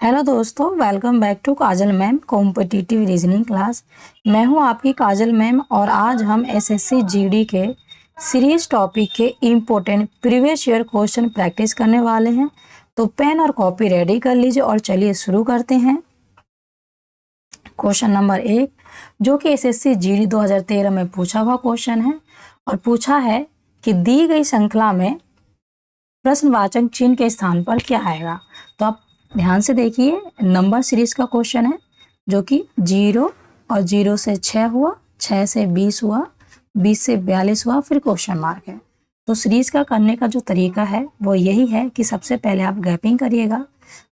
Hello दोस्तों, welcome back to Kajal ma'am competitive reasoning class. मैं हूं आपकी काजल मैम और आज हम एसएससी जीडी के सीरीज टॉपिक के important previous year question practice करने वाले हैं। तो पेन और कॉपी रेडी कर लीजिए और चलिए शुरू करते हैं। क्वेश्चन नंबर 1 जो कि एसएससी जीडी 2013 में पूछा हुआ क्वेश्चन है और पूछा है कि दी गई श्रृंखला में प्रश्नवाचक चिन्ह के स्थान पर क्या आएगा। तो आप ध्यान से देखिए, नंबर सीरीज का क्वेश्चन है जो कि 0 और 0 से 6 हुआ, 6 से 20 हुआ, 20 से 42 हुआ, फिर क्वेश्चन मार्क है। तो सीरीज का करने का जो तरीका है वो यही है कि सबसे पहले आप गैपिंग करिएगा।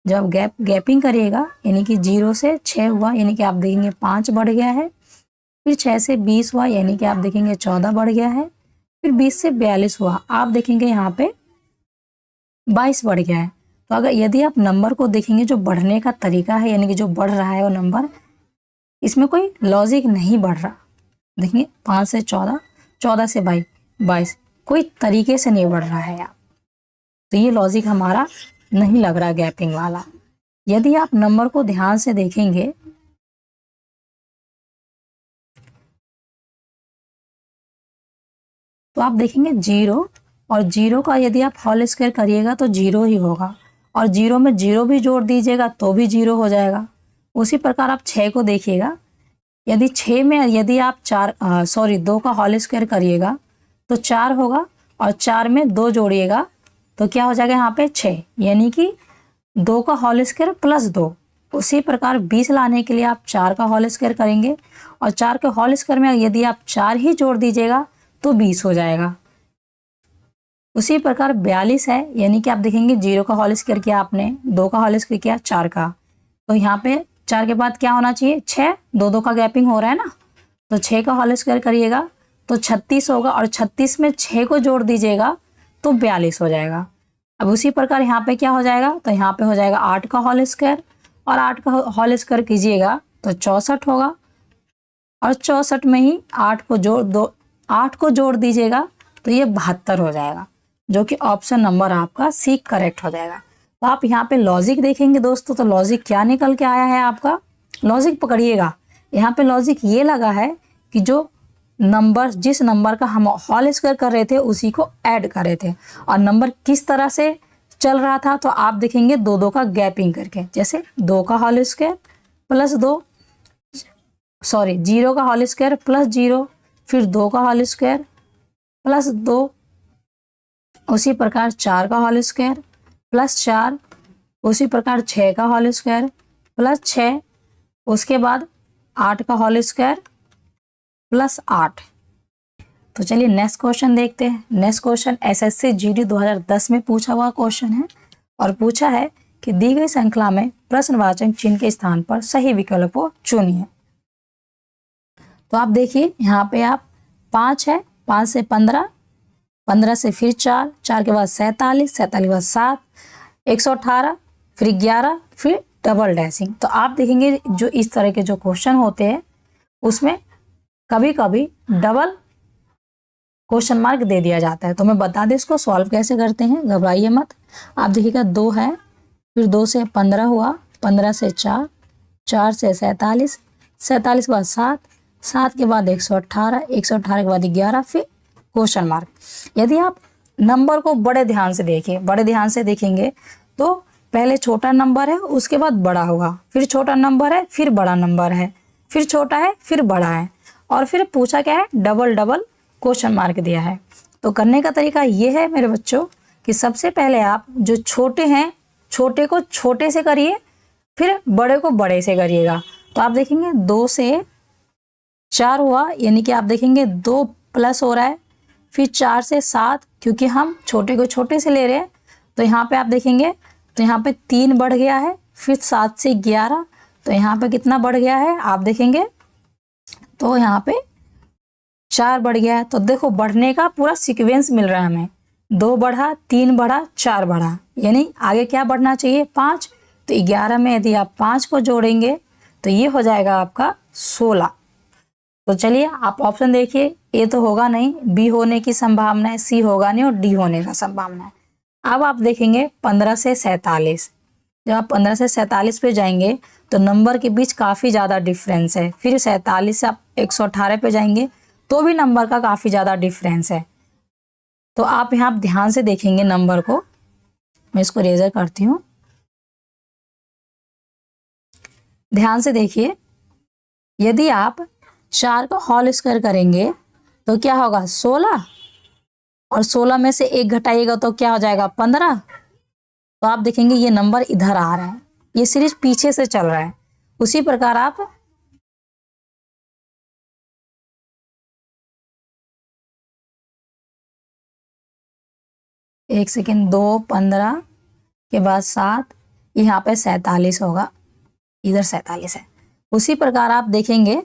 जब गैपिंग करिएगा यानी कि 0 से 6 हुआ यानी कि आप देखेंगे 5 बढ़ गया है, फिर 6 से 20 हुआ यानी कि आप देखेंगे 14 बढ़ गया है, फिर 20 से 42 हुआ आप देखेंगे यहाँ पे 22 बढ़ गया है। तो अगर यदि आप नंबर को देखेंगे जो बढ़ने का तरीका है यानी कि जो बढ़ रहा है वो नंबर, इसमें कोई लॉजिक नहीं बढ़ रहा। देखिए 5 से 14, 14 से 22, कोई तरीके से नहीं बढ़ रहा है यार। तो ये लॉजिक हमारा नहीं लग रहा गैपिंग वाला। यदि आप नंबर को ध्यान से देखेंगे तो आप देखेंगे 0 और 0 का यदि आप होल स्क्वायर करिएगा तो 0 ही होगा, और 0 में 0 भी जोड़ दीजिएगा तो भी 0 हो जाएगा। उसी प्रकार आप 6 को देखिएगा, यदि 6 में यदि आप 2 का होल स्क्वायर करिएगा तो 4 होगा, और 4 में 2 जोड़िएगा तो क्या हो जाएगा यहाँ पे 6, यानी कि 2 का होल स्क्वायर प्लस 2। उसी प्रकार 20 लाने के लिए आप 4 का होल स्क्वायर करेंगे, और 4 के होल स्क्वायर में यदि आप 4 ही जोड़ दीजिएगा तो 20 हो जाएगा। उसी प्रकार 42 है, यानी कि आप देखेंगे 0 का होल स्क्वायर किया आपने, 2 का होल स्क्वायर किया, 4 का, तो यहाँ पे 4 के बाद क्या होना चाहिए 6, 2 का गैपिंग हो रहा है ना, तो 6 का होल स्क्वायर करिएगा तो 36 होगा, और 36 में 6 को जोड़ दीजिएगा तो 42 हो जाएगा। अब उसी प्रकार यहाँ पे क्या हो जाएगा, तो यहाँ पे हो जाएगा 8 का होल स्क्वायर, और 8 का होल स्क्वायर कीजिएगा तो 64 होगा, और 64 में ही 8 को जोड़ दीजिएगा तो ये 72 हो जाएगा, जो कि ऑप्शन नंबर आपका सी करेक्ट हो जाएगा। तो आप यहाँ पे लॉजिक देखेंगे दोस्तों, तो लॉजिक क्या निकल के आया है आपका, लॉजिक पकड़िएगा। यहाँ पे लॉजिक ये लगा है कि जो नंबर, जिस नंबर का हम होल स्क्वायर कर रहे थे उसी को ऐड कर रहे थे, और नंबर किस तरह से चल रहा था, तो आप देखेंगे 2 का गैपिंग करके, जैसे 2 का होल स्क्वायर प्लस 2, 0 का होल स्क्वायर प्लस 0, फिर 2 का होल स्क्वायर प्लस 2, उसी प्रकार 4 का होल स्क्वायर प्लस 4, उसी प्रकार 6 का होल स्क्वायर प्लस 6, उसके बाद 8 का होल स्क्वायर प्लस 8। तो चलिए नेक्स्ट क्वेश्चन देखते हैं। नेक्स्ट क्वेश्चन एसएससी जीडी 2010 में पूछा हुआ क्वेश्चन है, और पूछा है कि दी गई श्रृंखला में प्रश्नवाचक चिन्ह के स्थान पर सही विकल्प को चुनिए। तो आप देखिए यहाँ पे आप 5 है, 5 से 15, 15 से फिर 4, 4 के बाद 47, 47 के बाद 7, 118, फिर 11, फिर डबल डैशिंग। तो आप देखेंगे जो इस तरह के जो क्वेश्चन होते हैं उसमें कभी कभी डबल क्वेश्चन मार्क दे दिया जाता है। तो मैं बता दें इसको सॉल्व कैसे करते हैं, घबराइए मत। आप देखिएगा 2 है, फिर 2 से 15 हुआ, 15 से 4, 4 से 47, 47 के बाद 7, 7 के बाद 118, 118 के बाद 11, फिर क्वेश्चन मार्क। यदि आप नंबर को बड़े ध्यान से देखिए, बड़े ध्यान से देखेंगे तो पहले छोटा नंबर है, उसके बाद बड़ा होगा, फिर छोटा नंबर है, फिर बड़ा नंबर है, फिर छोटा है, फिर बड़ा है, और फिर पूछा क्या है, डबल डबल क्वेश्चन मार्क दिया है। तो करने का तरीका ये है मेरे बच्चों कि सबसे पहले आप जो छोटे हैं छोटे को छोटे से करिए, फिर बड़े को बड़े से करिएगा। तो आप देखेंगे 2 से 4 हुआ यानी कि आप देखेंगे 2 प्लस हो रहा है, फिर 4 से 7, क्योंकि हम छोटे को छोटे से ले रहे हैं तो यहाँ पे आप देखेंगे तो यहाँ पे 3 बढ़ गया है, फिर 7 से 11, तो यहाँ पे कितना बढ़ गया है आप देखेंगे तो यहाँ पे 4 बढ़ गया है। तो देखो बढ़ने का पूरा सीक्वेंस मिल रहा है हमें, 2 बढ़ा, 3 बढ़ा, 4 बढ़ा, यानी आगे क्या बढ़ना चाहिए 5। तो 11 में यदि आप 5 को जोड़ेंगे तो ये हो जाएगा आपका 16। तो चलिए आप ऑप्शन देखिए, ए तो होगा नहीं, बी होने की संभावना है, सी होगा नहीं, और डी होने का संभावना है। अब आप देखेंगे 15 से 47, जब आप 15 से 47 पे जाएंगे तो नंबर के बीच काफ़ी ज़्यादा डिफरेंस है। फिर 47 से आप 118 पे जाएंगे तो भी नंबर का काफ़ी ज़्यादा डिफरेंस है। तो आप यहाँ ध्यान से देखेंगे नंबर को। मैं इसको रेजर करती हूँ, ध्यान से देखिए। यदि आप 4 का होल स्क्वायर करेंगे तो क्या होगा 16, और 16 में से 1 घटाइएगा तो क्या हो जाएगा 15। तो आप देखेंगे ये नंबर इधर आ रहा है, ये सीरीज पीछे से चल रहा है। उसी प्रकार आप एक सेकेंड, 2, 15 के बाद 7, यहाँ पे 47 होगा, इधर 47 है। उसी प्रकार आप देखेंगे,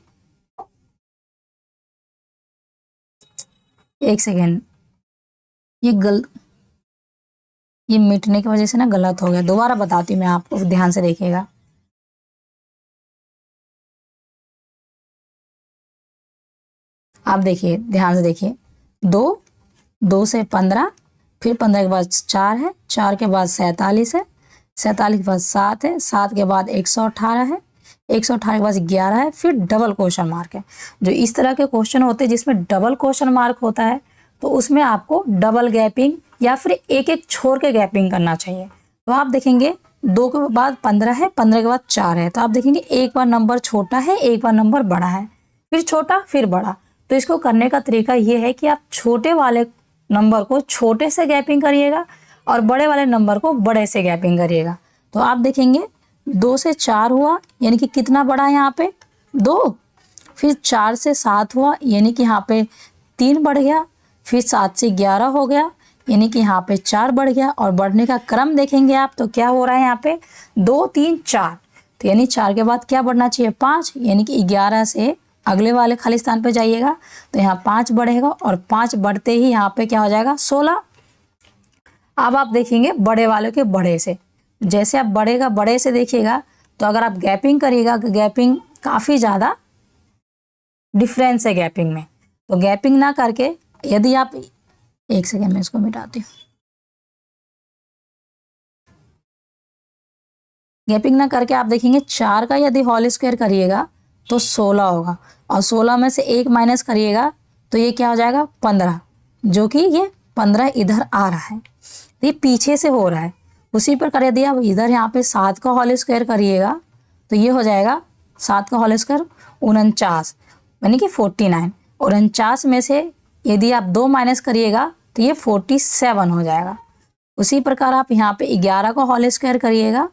एक सेकेंड, ये मिटने की वजह से ना गलत हो गया। दोबारा बताती हूँ मैं आपको, ध्यान से देखिएगा। आप देखिए, ध्यान से देखिए। 2 से 15, फिर 15 के बाद 4 है, 4 के बाद 47 है, 47 के बाद 7 है, 7 के बाद 118 है, 118 के बाद 11 है, फिर डबल क्वेश्चन मार्क है। जो इस तरह के क्वेश्चन होते हैं जिसमें डबल क्वेश्चन मार्क होता है, तो उसमें आपको डबल गैपिंग या फिर एक एक छोड़ के गैपिंग करना चाहिए। तो आप देखेंगे 2 के बाद 15 है, 15 के बाद 4 है, तो आप देखेंगे एक बार नंबर छोटा है, एक बार नंबर बड़ा है, फिर छोटा फिर बड़ा। तो इसको करने का तरीका ये है कि आप छोटे वाले नंबर को छोटे से गैपिंग करिएगा और बड़े वाले नंबर को बड़े से गैपिंग करिएगा। तो आप देखेंगे 2 से 4 हुआ, यानी कि कितना बड़ा है यहाँ पे 2। फिर 4 से 7 हुआ, यानी कि यहाँ पे 3 बढ़ गया। फिर 7 से 11 हो गया, यानी कि यहाँ पे 4 बढ़ गया। और बढ़ने का क्रम देखेंगे आप तो क्या हो रहा है यहाँ पे 2, 3, 4। तो यानी 4 के बाद क्या बढ़ना चाहिए 5, यानी कि 11 से अगले वाले खाली स्थान पे जाइएगा तो यहाँ 5 बढ़ेगा, और 5 बढ़ते ही यहाँ पे क्या हो जाएगा 16। अब आप देखेंगे बड़े वाले के बड़े से, जैसे आप बड़े का बड़े से देखिएगा तो अगर आप गैपिंग करिएगा, गैपिंग काफ़ी ज़्यादा डिफरेंस है गैपिंग में। तो गैपिंग ना करके यदि आप, एक सेकेंड में इसको मिटाती हूँ, गैपिंग ना करके आप देखेंगे 4 का यदि होल स्क्वायर करिएगा तो 16 होगा, और 16 में से 1 माइनस करिएगा तो ये क्या हो जाएगा 15, जो कि ये 15 इधर आ रहा है, ये पीछे से हो रहा है। उसी प्रकार यदि आप इधर यहाँ पे 7 का होल स्क्वायर करिएगा तो ये हो जाएगा 7 का होल स्क्वायर 49, यानी कि 49, और 49 में से यदि आप 2 माइनस करिएगा तो ये 47 हो जाएगा। उसी प्रकार आप यहाँ पे 11 का होल स्क्वायर करिएगा,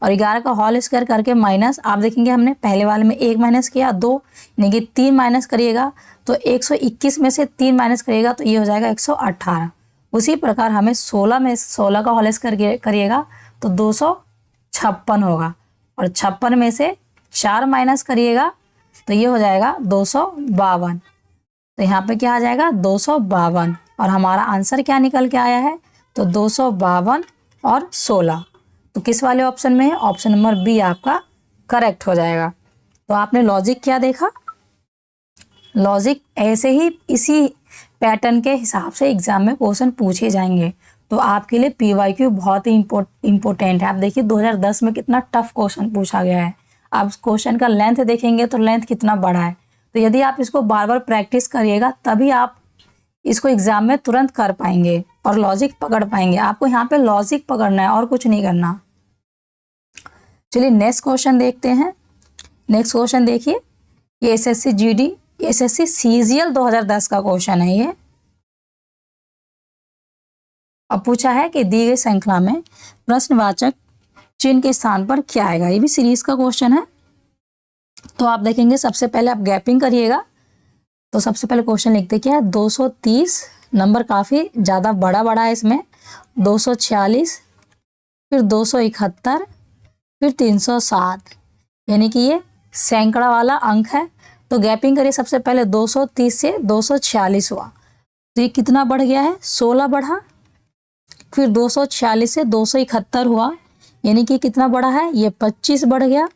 और 11 का होल स्क्वायर करके माइनस, आप देखेंगे हमने पहले वाले में 1 माइनस किया 2, यानी कि 3 माइनस करिएगा तो 121 में से 3 माइनस करिएगा तो ये हो जाएगा 118। उसी प्रकार हमें 16 का होल स्क्वायर करिएगा तो 256 होगा, और 56 में से 4 माइनस करिएगा तो ये हो जाएगा 252। तो यहाँ पे क्या आ जाएगा 252, और हमारा आंसर क्या निकल के आया है तो 252 और 16। तो किस वाले ऑप्शन में है, ऑप्शन नंबर बी आपका करेक्ट हो जाएगा। तो आपने लॉजिक क्या देखा, लॉजिक ऐसे ही इसी पैटर्न के हिसाब से एग्जाम में क्वेश्चन पूछे जाएंगे। तो आपके लिए पीवाईक्यू बहुत ही इम्पोर्टेंट है। आप देखिए 2010 में कितना टफ क्वेश्चन पूछा गया है। आप क्वेश्चन का लेंथ देखेंगे तो लेंथ कितना बड़ा है। तो यदि आप इसको बार बार प्रैक्टिस करिएगा तभी आप इसको एग्जाम में तुरंत कर पाएंगे और लॉजिक पकड़ पाएंगे। आपको यहाँ पे लॉजिक पकड़ना है और कुछ नहीं करना। चलिए नेक्स्ट क्वेश्चन देखते हैं। नेक्स्ट क्वेश्चन देखिए, ये एसएससी जीडी एसएससी सीजीएल 2010 का क्वेश्चन है ये। अब पूछा है कि दी गई श्रृंखला में प्रश्नवाचक चिन्ह के स्थान पर क्या आएगा। ये भी सीरीज का क्वेश्चन है। तो आप देखेंगे सबसे पहले आप गैपिंग करिएगा। तो सबसे पहले क्वेश्चन लिखते क्या है 230, नंबर काफ़ी ज़्यादा बड़ा है इसमें, 246, फिर 271, फिर 307, यानी कि ये सैकड़ा वाला अंक है। तो गैपिंग करिए सबसे पहले 230 से 246 हुआ तो ये कितना बढ़ गया है 16 बढ़ा। फिर 246 से 271 हुआ, यानी कि कितना बढ़ा है ये 25 बढ़ गया।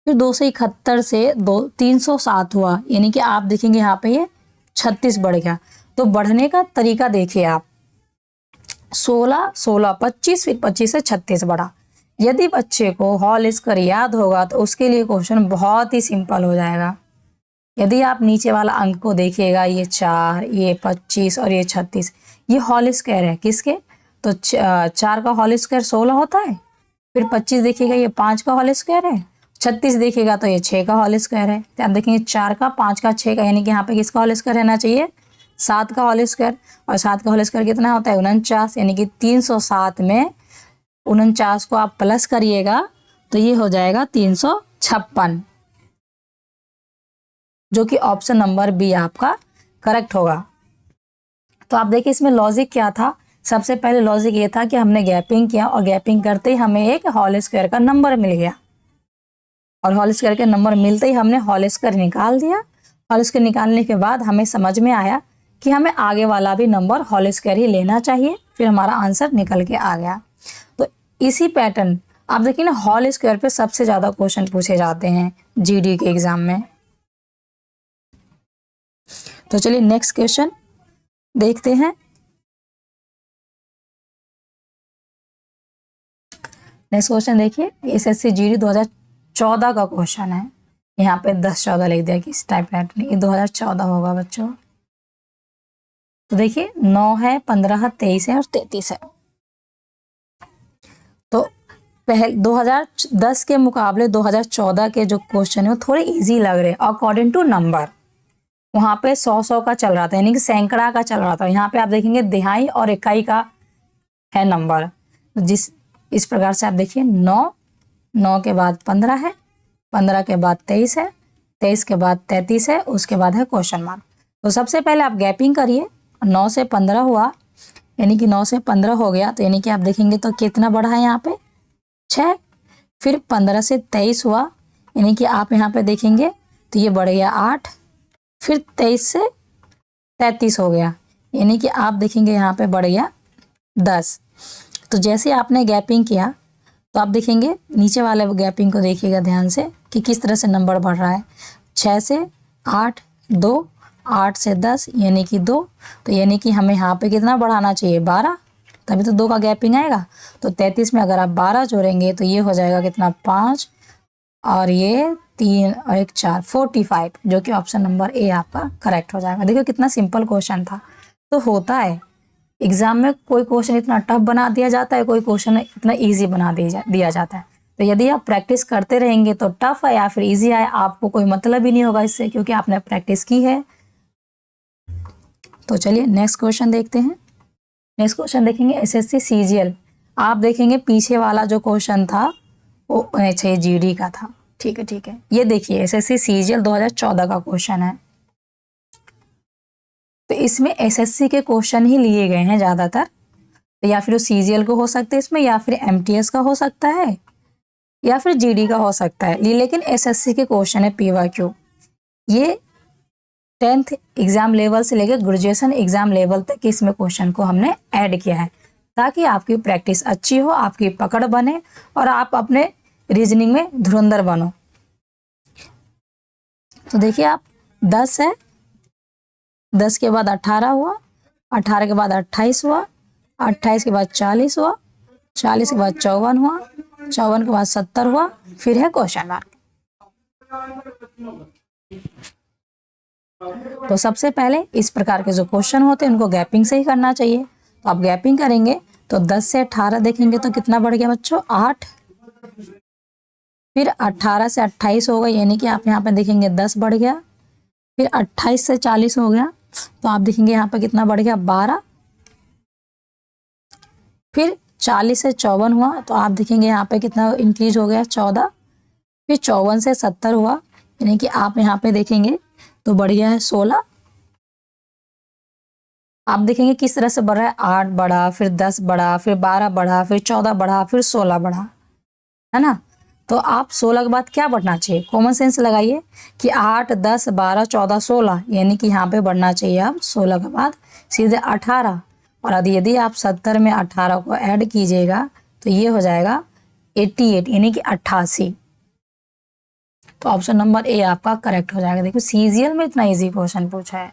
फिर 271 से 307 हुआ, यानी कि आप देखेंगे यहाँ पे ये 36 बढ़ गया। तो बढ़ने का तरीका देखिए आप, 16, 16, 25, फिर 25 से 36 बढ़ा, यदि बच्चे को होल स्क्वायर याद होगा तो उसके लिए क्वेश्चन बहुत ही सिंपल हो जाएगा। यदि आप नीचे वाला अंक को देखिएगा, ये 4, ये 25 और ये 36, ये होल स्क्वायर है किसके? तो 4 का होल स्क्वायर 16 होता है। फिर 25 देखिएगा, ये 5 का होल स्क्वायर है। 36 देखिएगा तो ये 6 का होल स्क्वायर है। तो आप देखेंगे 4 का, 5 का, 6 का, यानी कि यहाँ पे किसका होल स्क्वायर रहना चाहिए? 7 का होल स्क्वायर। और 7 का होल स्क्वायर कितना होता है? 49, यानी कि 307 में 49 को आप प्लस करिएगा तो ये हो जाएगा 356, जो कि ऑप्शन नंबर बी आपका करेक्ट होगा। तो आप देखिए इसमें लॉजिक क्या था। सबसे पहले लॉजिक ये था कि हमने गैपिंग किया और गैपिंग करते ही हमें एक होल स्क्वायर का नंबर मिल गया, और होल स्क्वायर के नंबर मिलते ही हमने होल स्क्वायर निकाल दिया। होल स्क्वायर निकालने के बाद हमें समझ में आया कि हमें आगे वाला भी नंबर होल स्क्वायर ही लेना चाहिए, फिर हमारा आंसर निकल के आ गया। तो इसी पैटर्न आप देखिए ना, होल स्क्वायर पे सबसे ज़्यादा क्वेश्चन पूछे जाते हैं जीडी के एग्जाम में। तो चलिए नेक्स्ट क्वेश्चन देखते हैं। नेक्स्ट क्वेश्चन देखिए, एसएससी जीडी 2014 का क्वेश्चन है। यहाँ पे 10-14 लिख दिया कि इस टाइप राइटर ने, ये 2014 होगा बच्चों। तो देखिए 9 है, 15 है, 23 है और 33 है। तो पहले 2010 के मुकाबले 2014 के जो क्वेश्चन है वो थोड़े इजी लग रहे हैं अकॉर्डिंग टू नंबर। वहाँ पे 100 का चल रहा था, यानी कि सैकड़ा का चल रहा था। यहाँ पे आप देखेंगे दिहाई और इकाई का है नंबर। जिस इस प्रकार से आप देखिए 9 के बाद 15 है, 15 के बाद 23 है, 23 के बाद 33 है, उसके बाद है क्वेश्चन मार्क। तो सबसे पहले आप गैपिंग करिए। 9 से 15 हुआ, यानी कि 9 से 15 हो गया, तो यानी कि आप देखेंगे तो कितना बढ़ा है यहाँ पे 6। फिर 15 से 23 हुआ, यानी कि आप यहाँ पे देखेंगे तो ये बढ़ गया 8। फिर 23 से 33 हो गया, यानी कि आप देखेंगे यहाँ पे बढ़ गया 10। तो जैसे आपने गैपिंग किया तो आप देखेंगे नीचे वाले गैपिंग को देखिएगा ध्यान से कि किस तरह से नंबर बढ़ रहा है। 6 से 8, 2, 8 से 10, यानी कि 2। तो यानी कि हमें यहाँ पे कितना बढ़ाना चाहिए? 12, तभी तो 2 का गैपिंग आएगा। तो 33 में अगर आप 12 जोड़ेंगे तो ये हो जाएगा कितना? 5, और ये 3 और 1 4, 45, जो कि ऑप्शन नंबर ए आपका करेक्ट हो जाएगा। देखो कितना सिंपल क्वेश्चन था। तो होता है एग्जाम में, कोई क्वेश्चन इतना टफ बना दिया जाता है, कोई क्वेश्चन इतना इजी बना दिया जाता है। तो यदि आप प्रैक्टिस करते रहेंगे तो टफ है या फिर इजी आए आपको कोई मतलब ही नहीं होगा इससे, क्योंकि आपने प्रैक्टिस की है। तो चलिए नेक्स्ट क्वेश्चन देखते हैं। नेक्स्ट क्वेश्चन देखेंगे एसएससी सीजीएल। आप देखेंगे पीछे वाला जो क्वेश्चन था वो अच्छा जीडी का था। ठीक है। ये देखिए एसएससी सीजीएल 2014 का क्वेश्चन है। तो इसमें एसएससी के क्वेश्चन ही लिए गए हैं ज़्यादातर। तो या फिर वो सीजीएल को हो सकते हैं इसमें, या फिर एमटीएस का हो सकता है, या फिर जीडी का हो सकता है। लेकिन एसएससी के क्वेश्चन है पीवाईक्यू। ये 10th एग्जाम लेवल से लेकर ग्रेजुएशन एग्जाम लेवल तक इसमें क्वेश्चन को हमने ऐड किया है, ताकि आपकी प्रैक्टिस अच्छी हो, आपकी पकड़ बने और आप अपने रीजनिंग में धुरंधर बनो। तो देखिए आप 10 है, 10 के बाद 18 हुआ, 18 के बाद 28 हुआ, 28 के बाद 40 हुआ, 40 के बाद 54 हुआ, 54 के बाद 70 हुआ, फिर है क्वेश्चन मार्क। तो सबसे पहले इस प्रकार के जो क्वेश्चन होते हैं उनको गैपिंग से ही करना चाहिए। तो आप गैपिंग करेंगे तो 10 से 18 देखेंगे तो कितना बढ़ गया बच्चों? 8। फिर 18 से 28 हो गया, यानी कि आप यहाँ पे देखेंगे 10 बढ़ गया। फिर 28 से 40 हो गया, तो आप देखेंगे यहाँ पे कितना बढ़ गया? 12। फिर 40 से 54 हुआ, तो आप देखेंगे यहाँ पे कितना इंक्रीज हो गया? 14। फिर 54 से 70 हुआ, यानी कि आप यहाँ पे देखेंगे तो बढ़ गया है 16। आप देखेंगे किस तरह से बढ़ रहा है? 8 बढ़ा, फिर 10 बढ़ा, फिर 12 बढ़ा, फिर 14 बढ़ा, फिर 16 बढ़ा, है ना। तो आप 16 के बाद क्या बढ़ना चाहिए? कॉमन सेंस लगाइए कि 8, 10, 12, 14, 16, यानी कि यहाँ पे बढ़ना चाहिए अब 16 के बाद सीधे 18। और यदि आप 70 में 18 को ऐड कीजिएगा तो ये हो जाएगा 88, यानी कि 88। तो ऑप्शन नंबर ए आपका करेक्ट हो जाएगा। देखो सीजीएल में इतना इजी क्वेश्चन पूछा है,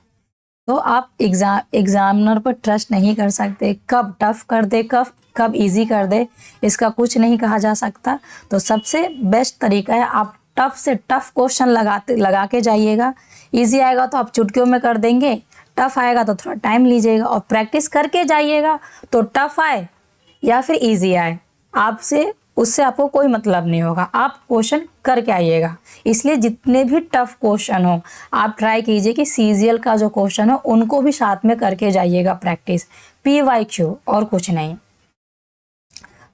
तो आप एग्जामिनर पर ट्रस्ट नहीं कर सकते, कब टफ कर दे कब कब इजी कर दे इसका कुछ नहीं कहा जा सकता। तो सबसे बेस्ट तरीका है आप टफ से टफ क्वेश्चन लगा के जाइएगा। इजी आएगा तो आप चुटकियों में कर देंगे, टफ आएगा तो थोड़ा टाइम लीजिएगा और प्रैक्टिस करके जाइएगा। तो टफ आए या फिर इजी आए, उससे आपको कोई मतलब नहीं होगा, आप क्वेश्चन करके आइएगा। इसलिए जितने भी टफ क्वेश्चन हो आप ट्राई कीजिए कि सीजीएल का जो क्वेश्चन हो उनको भी साथ में करके जाइएगा प्रैक्टिस, पीवाईक्यू और कुछ नहीं।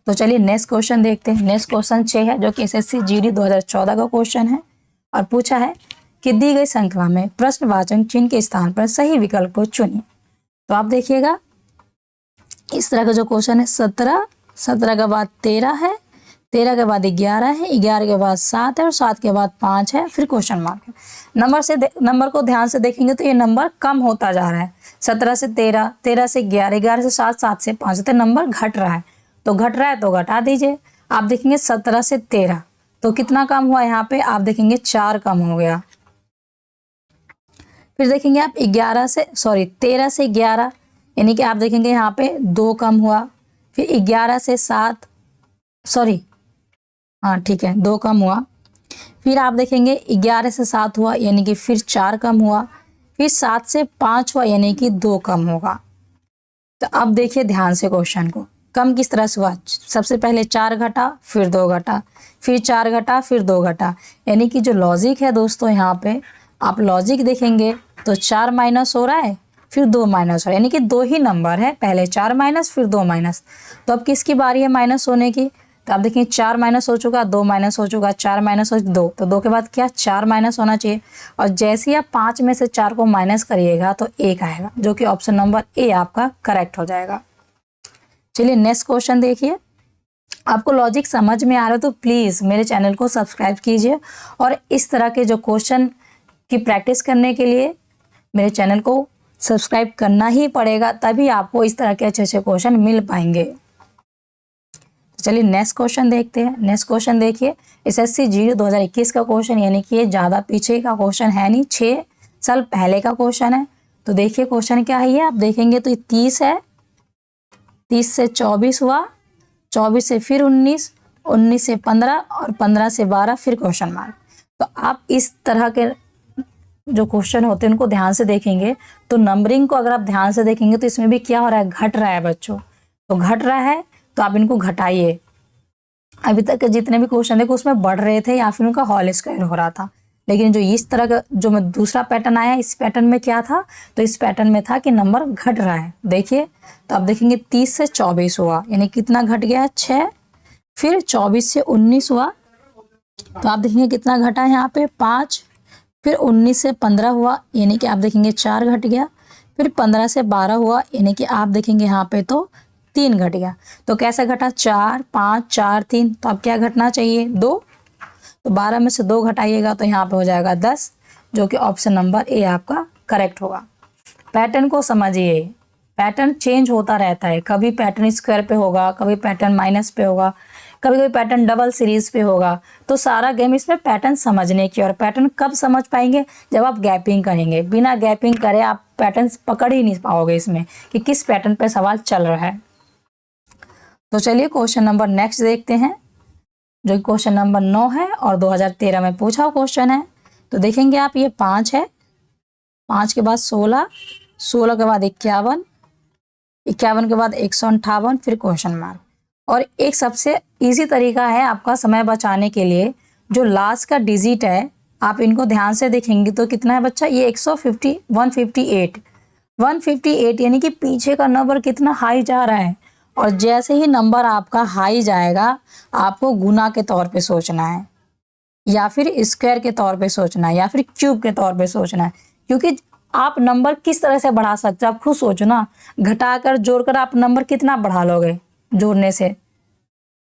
तो चलिए नेक्स्ट क्वेश्चन देखते हैं। नेक्स्ट क्वेश्चन 6 है जो कि एसएससी जीडी 2014 का क्वेश्चन है और पूछा है कि दी गई श्रृंखला में प्रश्नवाचक चिन्ह के स्थान पर सही विकल्प को चुनिए। तो आप देखिएगा इस तरह का जो क्वेश्चन है 17 के बाद 13 है, 13 के बाद 11 है, 11 के बाद 7 है और 7 के बाद 5 है, फिर क्वेश्चन मार्क है। नंबर को ध्यान से देखेंगे तो ये नंबर कम होता जा रहा है। 17 से 13, 13 से 11, 11 से 7, 7 से 5, तो नंबर घट रहा है। तो घट रहा है तो घटा दीजिए। आप देखेंगे 17 से 13 तो कितना कम हुआ यहाँ पे, आप देखेंगे 4 कम हो गया। फिर देखेंगे आप 13 से 11 यानी कि आप देखेंगे यहाँ पे 2 कम हुआ। फिर 11 से 7 ठीक है 2 कम हुआ। फिर आप देखेंगे 11 से 7 हुआ यानी कि फिर 4 कम हुआ। फिर 7 से 5 हुआ यानी कि 2 कम होगा। तो अब देखिए ध्यान से क्वेश्चन को, कम किस तरह से हुआ। सबसे पहले 4 घटा, फिर 2 घटा, फिर 4 घटा, फिर 2 घटा, यानी कि जो लॉजिक है दोस्तों यहाँ पे आप लॉजिक देखेंगे तो 4 माइनस हो रहा है, फिर 2 माइनस हो रहा है, यानी कि 2 ही नंबर है, पहले 4 माइनस फिर 2 माइनस। तो अब किसकी बारी है माइनस होने की। तो आप देखिए 4 माइनस हो चुका, 2 माइनस हो चुका, 4 माइनस हो 2, तो 2 के बाद क्या 4 माइनस होना चाहिए। और जैसे ही आप 5 में से 4 को माइनस करिएगा तो 1 आएगा, जो कि ऑप्शन नंबर ए आपका करेक्ट हो जाएगा। चलिए नेक्स्ट क्वेश्चन देखिए। आपको लॉजिक समझ में आ रहा है तो प्लीज़ मेरे चैनल को सब्सक्राइब कीजिए और इस तरह के जो क्वेश्चन की प्रैक्टिस करने के लिए मेरे चैनल को सब्सक्राइब करना ही पड़ेगा, तभी आपको इस तरह के अच्छे अच्छे क्वेश्चन मिल पाएंगे। तो चलिए नेक्स्ट क्वेश्चन देखते हैं। नेक्स्ट क्वेश्चन देखिए एसएससी जीडी 2021 का क्वेश्चन, यानी कि ये ज़्यादा पीछे का क्वेश्चन है नहीं, 6 साल पहले का क्वेश्चन है। तो देखिए क्वेश्चन क्या है ये, आप देखेंगे तो ये 30 है, 30 से 24 हुआ, 24 से फिर 19, 19 से 15 और 15 से 12, फिर क्वेश्चन मार्क। तो आप इस तरह के जो क्वेश्चन होते हैं उनको ध्यान से देखेंगे तो नंबरिंग को अगर आप ध्यान से देखेंगे तो इसमें भी क्या हो रहा है, घट रहा है बच्चों। तो घट रहा है तो आप इनको घटाइए। अभी तक के जितने भी क्वेश्चन थे उसमें बढ़ रहे थे या फिर उनका होल स्क्वायर हो रहा था, लेकिन जो इस तरह का जो मैं दूसरा पैटर्न आया इस पैटर्न में क्या था, तो इस पैटर्न में था कि नंबर घट रहा है। देखिए तो आप देखेंगे 30 से 24 हुआ यानी कितना घट गया 6, फिर 24 से 19 हुआ तो आप देखेंगे कितना घटा है यहाँ पे 5, फिर 19 से 15 हुआ यानी कि आप देखेंगे 4 घट गया, फिर 15 से 12 हुआ यानी कि आप देखेंगे यहाँ पे तो 3 घट गया। तो कैसे घटा 4 5 4 3, तो अब क्या घटना चाहिए 2, तो 12 में से 2 घटाइएगा तो यहाँ पे हो जाएगा 10, जो कि ऑप्शन नंबर ए आपका करेक्ट होगा। पैटर्न को समझिए, पैटर्न चेंज होता रहता है, कभी पैटर्न स्क्वायर पे होगा, कभी पैटर्न माइनस पे होगा, कभी कभी पैटर्न डबल सीरीज पे होगा। तो सारा गेम इसमें पैटर्न समझने की, और पैटर्न कब समझ पाएंगे जब आप गैपिंग करेंगे। बिना गैपिंग करे आप पैटर्न पकड़ ही नहीं पाओगे इसमें कि किस पैटर्न पे सवाल चल रहा है। तो चलिए क्वेश्चन नंबर नेक्स्ट देखते हैं, जो क्वेश्चन नंबर 9 है और 2013 में पूछा हुआ क्वेश्चन है। तो देखेंगे आप ये 5 है, 5 के बाद 16, 16 के बाद 51, 51 के बाद 158, फिर क्वेश्चन मार्क। और एक सबसे इजी तरीका है आपका समय बचाने के लिए, जो लास्ट का डिजिट है आप इनको ध्यान से देखेंगे तो कितना है बच्चा, ये 158 यानी कि पीछे का नंबर कितना हाई जा रहा है। और जैसे ही नंबर आपका हाई जाएगा आपको गुना के तौर पे सोचना है, या फिर स्क्वायर के तौर पे सोचना है, या फिर क्यूब के तौर पे सोचना है। क्योंकि आप नंबर किस तरह से बढ़ा सकते हैं आप खुद सोचो ना, घटाकर जोड़कर आप नंबर कितना बढ़ा लोगे जोड़ने से,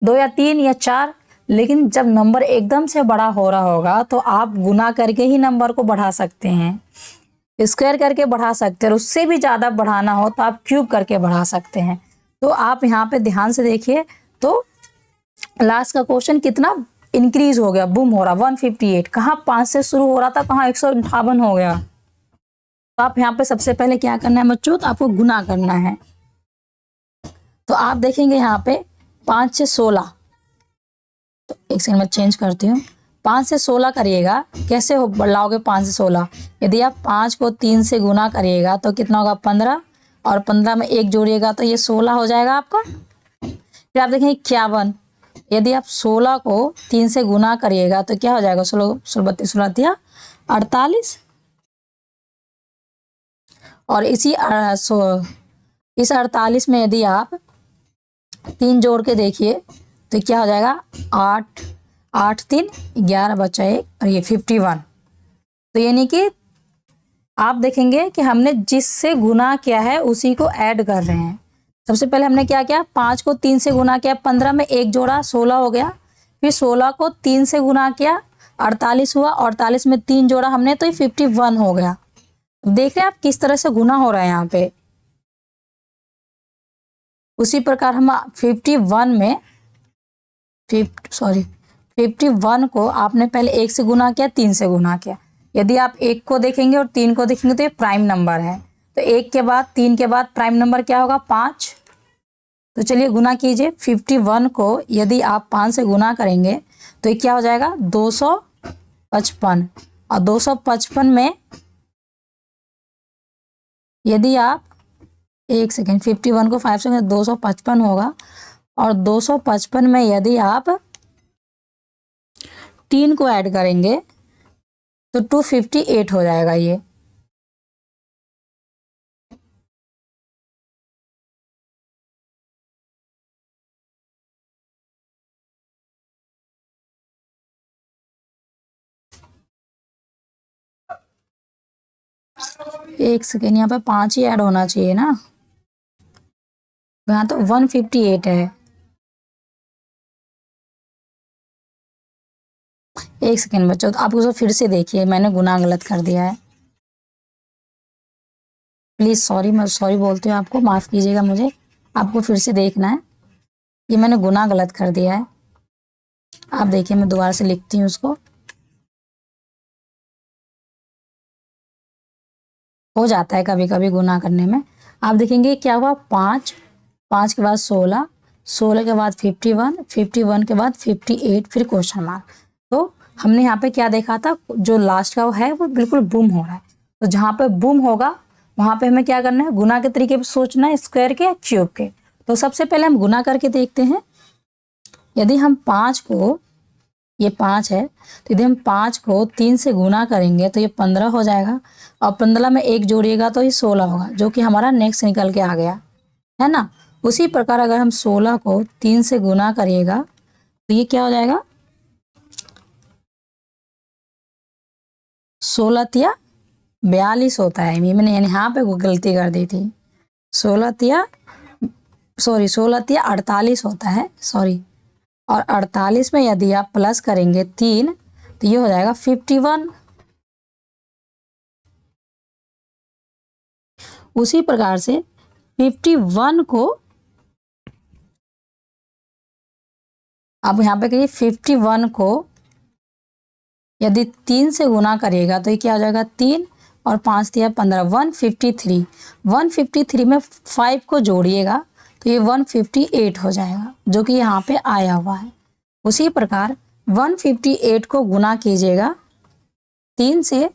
2 या 3 या 4। लेकिन जब नंबर एकदम से बड़ा हो रहा होगा तो आप गुना करके ही नंबर को बढ़ा सकते हैं, स्क्वायर करके बढ़ा सकते हैं, और उससे भी ज़्यादा बढ़ाना हो तो आप क्यूब करके बढ़ा सकते हैं। तो आप यहाँ पे ध्यान से देखिए तो लास्ट का क्वेश्चन कितना इंक्रीज हो गया, बूम हो रहा 158, कहाँ 5 से शुरू हो रहा था कहाँ 158 हो गया। तो आप यहाँ पे सबसे पहले क्या करना है बच्चों, तो आपको गुना करना है। तो आप देखेंगे यहाँ पे 5 से 16, तो एक सेकंड में चेंज करती हूँ। 5 से 16 करिएगा, कैसे हो बढ़ाओगे 5 से 16? यदि आप 5 को 3 से गुना करिएगा तो कितना होगा 15, और 15 में 1 जोड़िएगा तो ये 16 हो जाएगा आपका। फिर आप देखेंगे 51, यदि आप 16 को 3 से गुना करिएगा तो क्या हो जाएगा 16 16 32 16 48। और इस 48 में यदि आप 3 जोड़ के देखिए तो क्या हो जाएगा 8 8 3 11 बचा 1 और ये 51। तो यानी कि आप देखेंगे कि हमने जिससे गुना किया है उसी को ऐड कर रहे हैं। सबसे पहले हमने क्या किया, 5 को 3 से गुना किया, 15 में 1 जोड़ा 16 हो गया। फिर 16 को 3 से गुना किया 48 हुआ, 48 में 3 जोड़ा हमने तो ये 51 हो गया। देख रहे हैं आप किस तरह से गुना हो रहा है यहाँ पे। उसी प्रकार हम 51 में 51 को आपने पहले 1 से गुना किया, 3 से गुना किया। यदि आप 1 को देखेंगे और 3 को देखेंगे तो ये प्राइम नंबर है। तो 1 के बाद 3 के बाद प्राइम नंबर क्या होगा 5। तो चलिए गुना कीजिए। 51 को यदि आप 5 से गुना करेंगे तो ये क्या हो जाएगा 255। और 255 में यदि आप एक सेकेंड 51 को 5 से 255 होगा, और 255 में यदि आप 3 को ऐड करेंगे तो 258 हो जाएगा ये। एक सेकेंड, यहाँ पे 5 ही ऐड होना चाहिए ना, यहाँ तो 158 है। एक सेकेंड बच्चों, तो आप उसको फिर से देखिए, मैंने गुना गलत कर दिया है। प्लीज़ सॉरी, मैं सॉरी बोलती हूँ आपको, माफ़ कीजिएगा मुझे। आपको फिर से देखना है, ये मैंने गुना गलत कर दिया है। आप देखिए मैं दोबारा से लिखती हूँ उसको। हो जाता है कभी कभी गुना करने में। आप देखेंगे क्या हुआ 5 5 के बाद 16, 16 के बाद 51, 51 के बाद 58, फिर क्वेश्चन मार्क। तो हमने यहाँ पे क्या देखा था, जो लास्ट का है वो बिल्कुल बुम हो रहा है। तो जहाँ पे बुम होगा वहाँ पे हमें क्या करना है, गुना के तरीके पे सोचना है, स्क्वायर के या क्यूब के। तो सबसे पहले हम गुना करके देखते हैं। यदि हम 5 को, ये 5 है, तो यदि हम 5 को 3 से गुना करेंगे तो ये 15 हो जाएगा, और 15 में 1 जोड़िएगा तो ये 16 होगा, जो कि हमारा नेक्स्ट निकल के आ गया है ना। उसी प्रकार अगर हम 16 को 3 से गुना करिएगा तो ये क्या हो जाएगा 16 तिया 42 होता है। ये मैंने यहाँ पे गलती कर दी थी। 16 तिया 48 होता है, सॉरी। और 48 में यदि आप प्लस करेंगे 3 तो ये हो जाएगा 51। उसी प्रकार से 51 को आप यहाँ पे करिए, 51 को यदि 3 से गुना करिएगा तो ये क्या हो जाएगा 3 और 5 तिया 15, 153। 153 में 5 को जोड़िएगा तो ये 158 हो जाएगा, जो कि यहाँ पे आया हुआ है। उसी प्रकार 158 को गुना कीजिएगा 3 से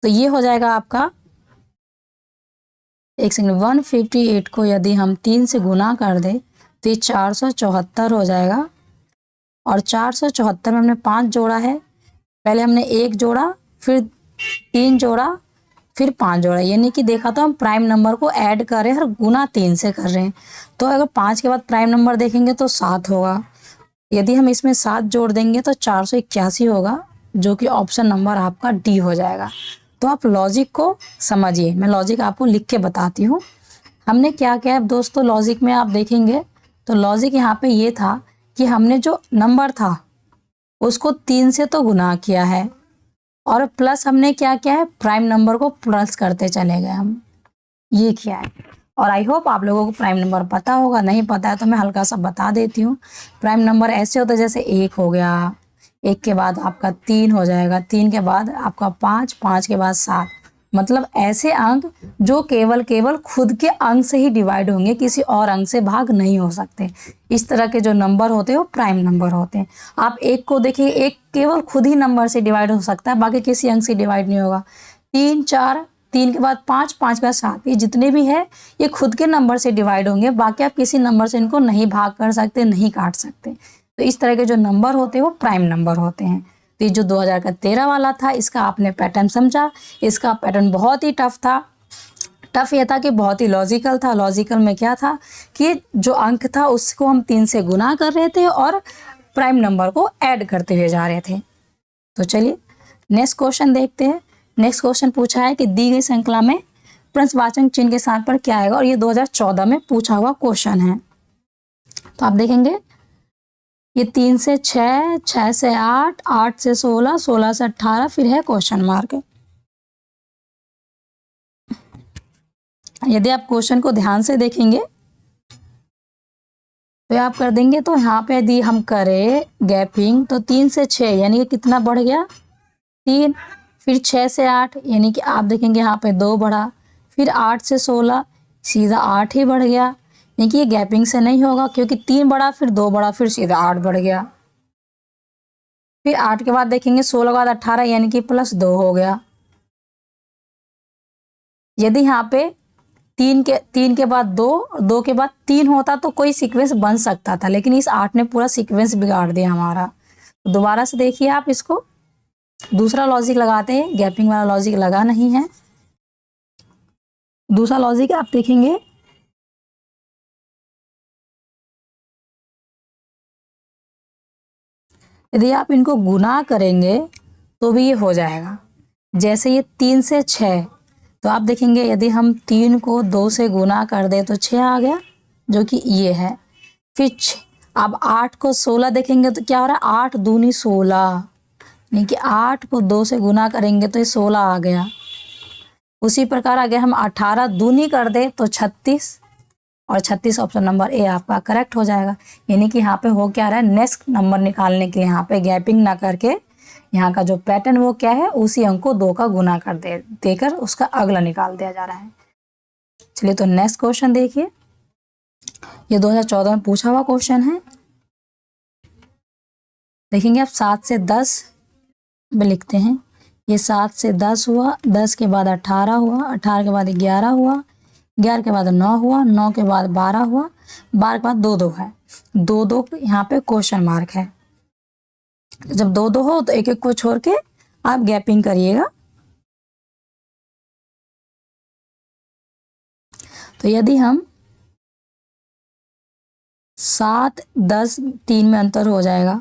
तो ये हो जाएगा आपका, एक सेकंड, 158 को यदि हम 3 से गुना कर दें तो ये 474 हो जाएगा। और 474 में हमने 5 जोड़ा है, पहले हमने 1 जोड़ा, फिर 3 जोड़ा, फिर 5 जोड़ा, यानी कि देखा तो हम प्राइम नंबर को ऐड कर रहे हैं और गुना 3 से कर रहे हैं। तो अगर 5 के बाद प्राइम नंबर देखेंगे तो 7 होगा। यदि हम इसमें 7 जोड़ देंगे तो 481 होगा, जो कि ऑप्शन नंबर आपका डी हो जाएगा। तो आप लॉजिक को समझिए, मैं लॉजिक आपको लिख के बताती हूँ। हमने क्या किया है दोस्तों, लॉजिक में आप देखेंगे तो लॉजिक यहाँ पे ये था कि हमने जो नंबर था उसको 3 से तो गुना किया है, और प्लस हमने क्या किया है, प्राइम नंबर को प्लस करते चले गए हम, ये किया है। और आई होप आप लोगों को प्राइम नंबर पता होगा, नहीं पता है तो मैं हल्का सा बता देती हूँ। प्राइम नंबर ऐसे होता है जैसे 1 हो गया, 1 के बाद आपका 3 हो जाएगा, 3 के बाद आपका 5, 5 के बाद 7। मतलब ऐसे अंक जो केवल खुद के अंक से ही डिवाइड होंगे, किसी और अंक से भाग नहीं हो सकते। इस तरह के जो नंबर होते हैं वो प्राइम नंबर होते हैं। आप एक को देखिए, एक केवल खुद ही नंबर से डिवाइड हो सकता है, बाकी किसी अंक से डिवाइड नहीं होगा। 3, 4, 3 के बाद 5, 5 के बाद 7, ये जितने भी है ये खुद के नंबर से डिवाइड होंगे, बाकी आप किसी नंबर से इनको नहीं भाग कर सकते, नहीं काट सकते। तो इस तरह के जो नंबर होते हैं वो प्राइम नंबर होते हैं। तो ये जो 2013 वाला था, इसका आपने पैटर्न समझा। इसका पैटर्न बहुत ही टफ था। टफ ये था कि बहुत ही लॉजिकल था। लॉजिकल में क्या था कि जो अंक था उसको हम 3 से गुना कर रहे थे और प्राइम नंबर को ऐड करते हुए जा रहे थे। तो चलिए नेक्स्ट क्वेश्चन देखते हैं। नेक्स्ट क्वेश्चन पूछा है कि दी गई श्रृंखला में प्रश्नवाचक चिन्ह के स्थान पर क्या आएगा, और ये 2014 में पूछा हुआ क्वेश्चन है। तो आप देखेंगे ये 3 से 6, 6 से 8, 8 से 16, 16 से 18, फिर है क्वेश्चन मार्क। यदि आप क्वेश्चन को ध्यान से देखेंगे तो आप कर देंगे, तो यहाँ पे यदि हम करें गैपिंग तो 3 से 6 यानी कि कितना बढ़ गया 3, फिर 6 से 8 यानी कि आप देखेंगे यहाँ पे 2 बढ़ा, फिर 8 से 16 सीधा 8 ही बढ़ गया। यानी कि ये गैपिंग से नहीं होगा, क्योंकि 3 बढ़ा फिर 2 बढ़ा फिर सीधा 8 बढ़ गया। फिर 8 के बाद देखेंगे 16 के बाद 18 यानी कि +2 हो गया। यदि यहाँ पे 3 के बाद 2, 2 के बाद 3 होता तो कोई सीक्वेंस बन सकता था, लेकिन इस 8 ने पूरा सीक्वेंस बिगाड़ दिया हमारा। तो दोबारा से देखिए आप इसको, दूसरा लॉजिक लगाते हैं, गैपिंग वाला लॉजिक लगा नहीं है। दूसरा लॉजिक आप देखेंगे यदि आप इनको गुना करेंगे तो भी ये हो जाएगा। जैसे ये 3 से 6, तो आप देखेंगे यदि हम 3 को 2 से गुना कर दें तो 6 आ गया, जो कि ये है। फिर अब 8 को 16 देखेंगे तो क्या हो रहा है, 8 दूनी 16, यानी कि 8 को 2 से गुना करेंगे तो ये 16 आ गया। उसी प्रकार अगर हम 18 दूनी कर दें तो 36, और 36 ऑप्शन नंबर ए आपका करेक्ट हो जाएगा। यानी कि यहाँ पे हो क्या रहा है, नेक्स्ट नंबर निकालने के लिए यहाँ पे गैपिंग ना करके यहाँ का जो पैटर्न वो क्या है, उसी अंक को 2 का गुना कर देकर उसका अगला निकाल दिया जा रहा है। चलिए तो नेक्स्ट क्वेश्चन देखिए, ये 2014 में पूछा हुआ क्वेश्चन है। देखेंगे आप 7 से 10 में लिखते हैं, ये 7 से 10 हुआ, 10 के बाद 18 हुआ, 18 के बाद 11 हुआ, 11 के बाद 9 हुआ, 9 के बाद 12 हुआ, 12 के बाद 2 है, 2 यहाँ पे क्वेश्चन मार्क है। जब 2 हो तो एक एक को छोड़ के आप गैपिंग करिएगा। तो यदि हम 7, 10, 3 में अंतर हो जाएगा,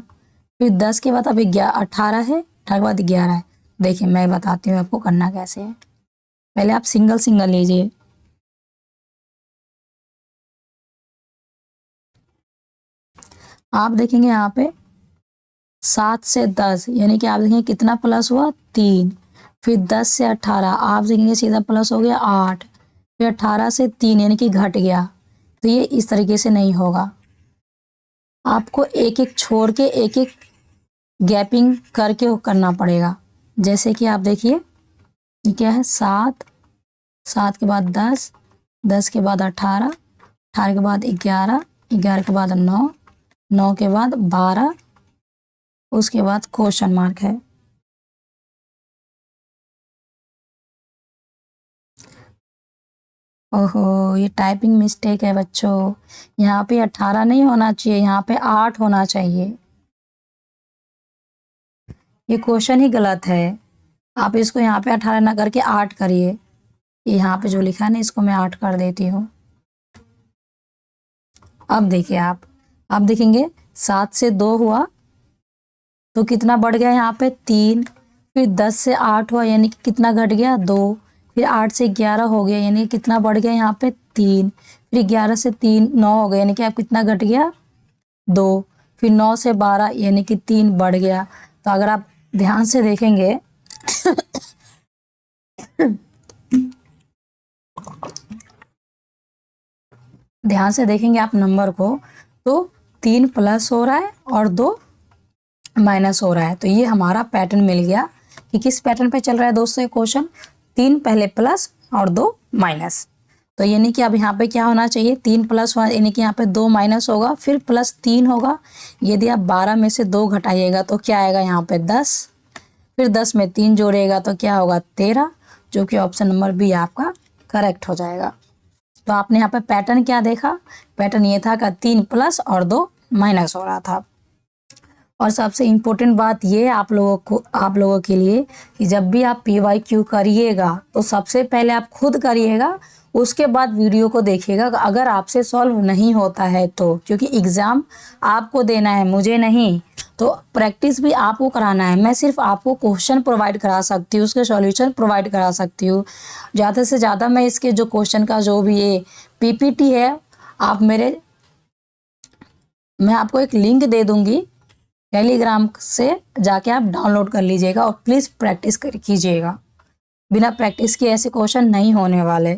फिर 10 के बाद अब 18 है, 18 के बाद 11 है। देखिए मैं बताती हूँ आपको करना कैसे है। पहले आप सिंगल सिंगल लीजिए, आप देखेंगे यहाँ पे 7 से 10 यानी कि आप देखेंगे कितना प्लस हुआ 3, फिर 10 से 18 आप देखेंगे सीधा प्लस हो गया 8, फिर 18 से 3 यानी कि घट गया। तो ये इस तरीके से नहीं होगा, आपको एक एक छोड़ के एक एक गैपिंग करके करना पड़ेगा। जैसे कि आप देखिए ये क्या है, 7, 7 के बाद 10, 10 के बाद 18, 18 के बाद 11, 11 के बाद 9, 9 के बाद 12, उसके बाद क्वेश्चन मार्क है। ओहो ये टाइपिंग मिस्टेक है बच्चों, यहाँ पे 18 नहीं होना चाहिए, यहाँ पे 8 होना चाहिए। ये क्वेश्चन ही गलत है, आप इसको यहाँ पे 18 ना करके 8 करिए। यहाँ पे जो लिखा है ना इसको मैं 8 कर देती हूँ। अब देखिए आप देखेंगे 7 से 2 हुआ तो कितना बढ़ गया यहाँ पे 3, फिर 10 से 8 हुआ यानी कि कितना घट गया 2, फिर 8 से 11 हो गया यानी कि कितना बढ़ गया यहाँ पे 3, फिर 11 से 3 9 हो गया यानी कि आप कितना घट गया 2, फिर 9 से 12 यानी कि 3 बढ़ गया। तो अगर आप ध्यान से देखेंगे ध्यान से देखेंगे आप नंबर को, तो 3 प्लस हो रहा है और 2 माइनस हो रहा है। तो ये हमारा पैटर्न मिल गया कि किस पैटर्न पे चल रहा है दोस्तों ये क्वेश्चन, 3 पहले प्लस और 2 माइनस। तो यानी कि अब यहाँ पे क्या होना चाहिए, 3 + 1 यानी कि यहाँ पे 2 माइनस होगा, फिर +3 होगा। यदि आप 12 में से 2 घटाइएगा तो क्या आएगा यहाँ पे 10, फिर 10 में 3 जोड़िएगा तो क्या होगा 13, जो कि ऑप्शन नंबर बी आपका करेक्ट हो जाएगा। तो आपने यहाँ पे पैटर्न क्या देखा, पैटर्न ये था कि 3 प्लस और 2 माइनस हो रहा था। और सबसे इम्पोर्टेंट बात ये है आप लोगों के लिए कि जब भी आप PYQ करिएगा तो सबसे पहले आप खुद करिएगा, उसके बाद वीडियो को देखिएगा। अगर आपसे सॉल्व नहीं होता है तो, क्योंकि एग्ज़ाम आपको देना है, मुझे नहीं, तो प्रैक्टिस भी आपको कराना है। मैं सिर्फ आपको क्वेश्चन प्रोवाइड करा सकती हूँ, उसके सॉल्यूशन प्रोवाइड करा सकती हूँ। ज़्यादा से ज़्यादा मैं इसके जो क्वेश्चन का जो भी ये PPT है, मैं आपको एक लिंक दे दूँगी, टेलीग्राम से जाके आप डाउनलोड कर लीजिएगा और प्लीज़ प्रैक्टिस कीजिएगा। बिना प्रैक्टिस के ऐसे क्वेश्चन नहीं होने वाले।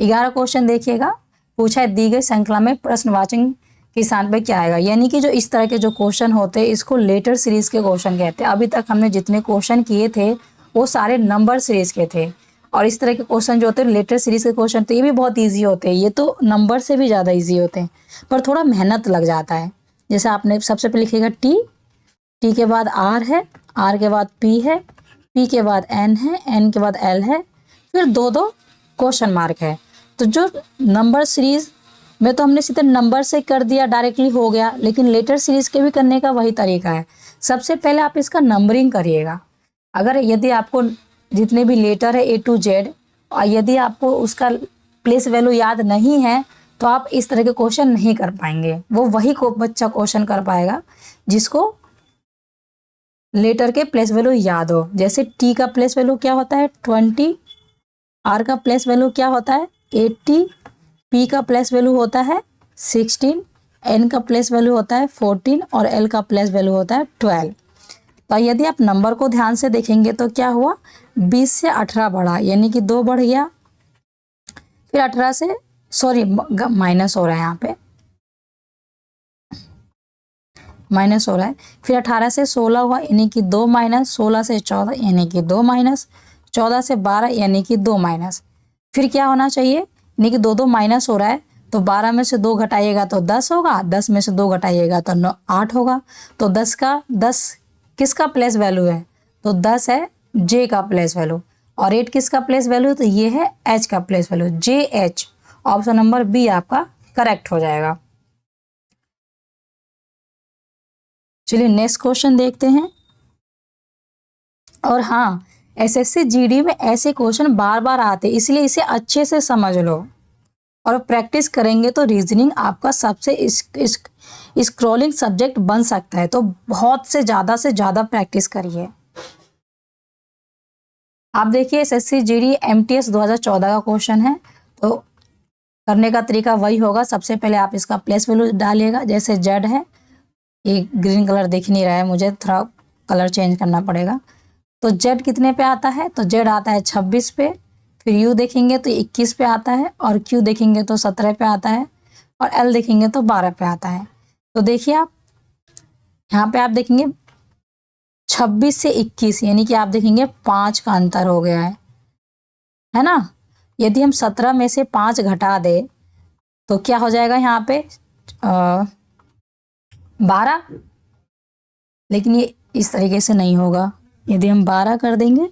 11 क्वेश्चन देखिएगा, पूछा है दी गई श्रृंखला में प्रश्नवाचक के स्थान पे क्या आएगा। यानी कि जो इस तरह के जो क्वेश्चन होते हैं इसको लेटर सीरीज के क्वेश्चन कहते हैं। अभी तक हमने जितने क्वेश्चन किए थे वो सारे नंबर सीरीज के थे, और इस तरह के क्वेश्चन जो होते हैं लेटर सीरीज के क्वेश्चन, तो ये भी बहुत ईजी होते हैं। ये तो नंबर से भी ज़्यादा ईजी होते हैं, पर थोड़ा मेहनत लग जाता है। जैसे आपने सबसे पहले लिखिएगा टी के बाद आर है, आर के बाद पी है, पी के बाद एन है, एन के बाद एल है, फिर 2 क्वेश्चन मार्क है। तो जो नंबर सीरीज में तो हमने सीधे नंबर से कर दिया, डायरेक्टली हो गया, लेकिन लेटर सीरीज के भी करने का वही तरीका है। सबसे पहले आप इसका नंबरिंग करिएगा। अगर यदि आपको जितने भी लेटर है A to Z, और यदि आपको उसका प्लेस वैल्यू याद नहीं है तो आप इस तरह के क्वेश्चन नहीं कर पाएंगे। वो वही को बच्चा क्वेश्चन कर पाएगा जिसको लेटर के प्लेस वैल्यू याद हो। जैसे टी का प्लेस वैल्यू क्या होता है 20, आर का प्लेस वैल्यू क्या होता है 80, पी का प्लेस वैल्यू होता है 16, एन का प्लेस वैल्यू होता है 14 और एल का प्लेस वैल्यू होता है 12। तो यदि आप नंबर को ध्यान से देखेंगे तो क्या हुआ, 20 से 18 बढ़ा, यानी कि 2 बढ़ गया, फिर 18 से माइनस हो रहा है, यहाँ पे माइनस हो रहा है, फिर 18 से 16 हुआ यानी कि 2 माइनस, 16 से 14 यानी कि 2 माइनस, 14 से 12 यानी कि 2 माइनस। फिर क्या होना चाहिए, यानी कि 2 माइनस हो रहा है, तो 12 में से 2 घटाइएगा तो 10 होगा, 10 में से 2 घटाइएगा तो 8 होगा। तो 10 किसका प्लेस वैल्यू है, तो 10 है जे का प्लेस वैल्यू, और 8 किसका प्लेस वैल्यू, तो ये है एच का place value, JH। Option number B आपका करेक्ट हो जाएगा। चलिए नेक्स्ट क्वेश्चन देखते हैं। और हाँ, SSC GD में ऐसे क्वेश्चन बार बार आते, इसलिए इसे अच्छे से समझ लो और प्रैक्टिस करेंगे तो रीजनिंग आपका सबसे स्क्रॉलिंग सब्जेक्ट बन सकता है। तो बहुत से ज़्यादा प्रैक्टिस करिए। आप देखिए SSC GD MTS 2014 का क्वेश्चन है। तो करने का तरीका वही होगा, सबसे पहले आप इसका प्लेस वैल्यू डालिएगा। जैसे Z है, ये ग्रीन कलर दिख नहीं रहा है, मुझे थोड़ा कलर चेंज करना पड़ेगा। तो Z कितने पे आता है, तो Z आता है 26 पे, फिर U देखेंगे तो 21 पे आता है, और Q देखेंगे तो 17 पे आता है, और L देखेंगे तो 12 पे आता है। तो देखिए आप यहाँ पे आप देखेंगे 26 से 21 यानी कि आप देखेंगे 5 का अंतर हो गया है ना। यदि हम 17 में से 5 घटा दे तो क्या हो जाएगा यहाँ पे 12, लेकिन ये इस तरीके से नहीं होगा। यदि हम 12 कर देंगे